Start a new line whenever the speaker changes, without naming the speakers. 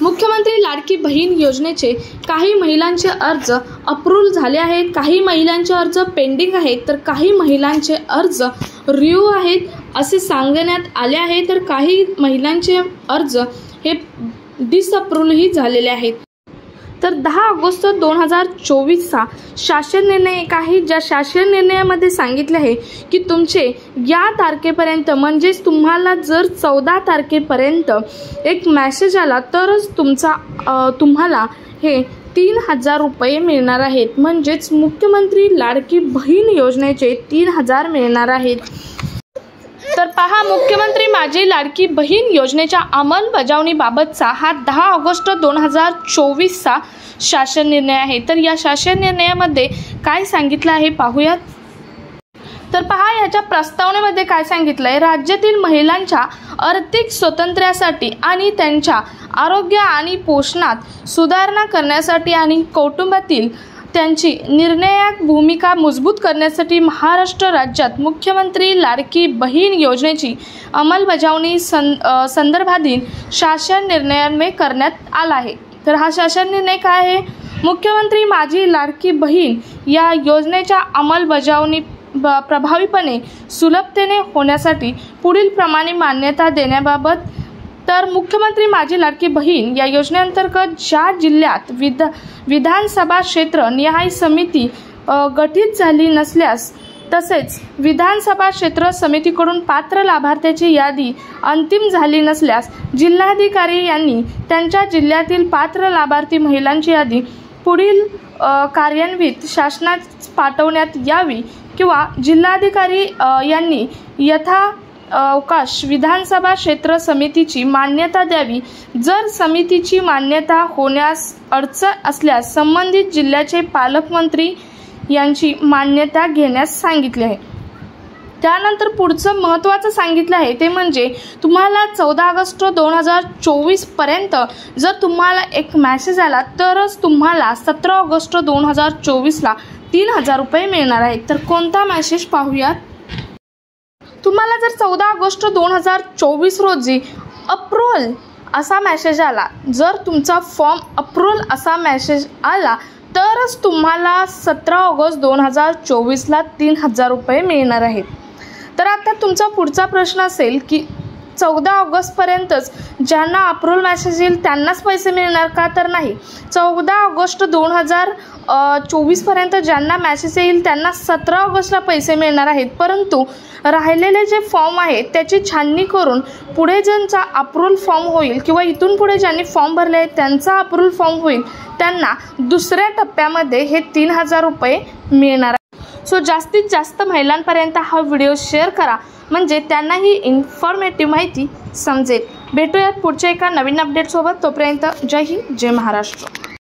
मुख्यमंत्री लाडकी बहीण योजनेचे काही महिलांचे अर्ज अप्रूव्ह झाले आहेत, काही महिलांचे अर्ज पेंडिंग आहेत, तर काही महिलांचे अर्ज रिव्ह्यू आहेत असे सांगण्यात आले आहे, तर काही महिलांचे अर्ज हे डिसअप्रूव्हही झालेले आहेत। तर 10 ऑगस्ट 2024चा शासन निर्णय एक आहे, ज्या शासन निर्णयामध्ये सांगितले आहे की तुमचे या तारखेपर्यंत म्हणजेच तुम्हाला जर 14 तारखेपर्यंत एक मेसेज आला तरच तुम्हाला हे 3000 रुपये मिळणार आहेत। म्हणजेच मुख्यमंत्री लाडकी बहीण योजनेचे 3000 मिळणार आहेत। तर पहा, मुख्यमंत्री माझी लाडकी बहीण योजनेच्या अंमलबजावणीबाबतचा हा 10 ऑगस्ट 2024चा शासन निर्णय आहे। तर या शासन निर्णयामध्ये काय सांगितलं आहे पाहूयात। तर पहा, याच्या प्रस्तावनेमध्ये काय सांगितलं आहे, राज्यातील महिलांच्या आर्थिक स्वातंत्र्यासाठी आणि त्यांच्या आरोग्य आणि पोषणात सुधारणा करण्यासाठी आणि कौटुंबातील त्यांची निर्णायक भूमिका मजबूत करण्यासाठी महाराष्ट्र राज्यात मुख्यमंत्री लाडकी बहीण योजनेची अंमलबजावणी संदर्भातील शासन निर्णयान्वये करण्यात आला आहे। तर हा शासन निर्णय काय आहे, मुख्यमंत्री माझी लाडकी बहीण या योजनेच्या अंमलबजावणी प्रभावीपणे सुलभतेने होण्यासाठी पुढील प्रमाणे मान्यता देण्याबाबत। तर मुख्यमंत्री माझी लाडकी बहीण या योजनेअंतर्गत ज्या जिल्ह्यात विधानसभा क्षेत्र निहाय समिती गठीत झाली नसल्यास तसेच विधानसभा क्षेत्र समितीकडून पात्र लाभार्थ्याची यादी अंतिम झाली नसल्यास जिल्हाधिकारी यांनी त्यांच्या जिल्ह्यातील पात्र लाभार्थी महिलांची यादी पुढील कार्यान्वित शासनास पाठवण्यात यावी किंवा जिल्हाधिकारी यांनी अवकाश विधानसभा क्षेत्र समितीची मान्यता द्यावी। जर समितीची मान्यता होण्यास अडचण असल्यास संबंधित जिल्ह्याचे पालकमंत्री यांची मान्यता घेण्यास सांगितले आहे। त्यानंतर पुढचं महत्त्वाचं सांगितलं आहे ते म्हणजे तुम्हाला 14 ऑगस्ट 2024 पर्यंत जर तुम्हाला एक मेसेज आला तरच तुम्हाला 17 ऑगस्ट 2024ला 3000 रुपये मिळणार आहेत। तर कोणता मेसेज पाहूयात। तुम्हाला जर 14 ऑगस्ट 2024 रोजी अप्रूव्हल असा मेसेज आला, जर तुमचा फॉर्म अप्रूव्हल असा मेसेज आला तरच तुम्हाला 17 ऑगस्ट 2024ला 3000 रुपये मिळणार आहेत। तर आता तुमचा पुढचा प्रश्न असेल की 14 ऑगस्टपर्यंतच ज्यांना अप्रूव्हल मेसेज येईल त्यांनाच पैसे मिळणार का? तर नाही, 14 ऑगस्ट 2024 पर्यंत ज्यांना मेसेज येईल त्यांना 17 ऑगस्टला पैसे मिळणार आहेत, परंतु राहिलेले जे फॉर्म आहेत त्याची छाननी करून पुढे ज्यांचा अप्रूव्हल फॉर्म होईल किंवा इथून पुढे ज्यांनी फॉर्म भरले आहेत त्यांचा अप्रूव्हल फॉर्म होईल त्यांना दुसऱ्या टप्प्यामध्ये हे 3000 रुपये मिळणार आहेत। सो जास्तीत जास्त महिलांपर्यंत हा व्हिडिओ शेअर करा म्हणजे त्यांना ही इन्फॉर्मेटिव्ह माहिती समजेल। भेटूयात पुढच्या एका नवीन अपडेटसोबत, तोपर्यंत जय हिंद, जय महाराष्ट्र।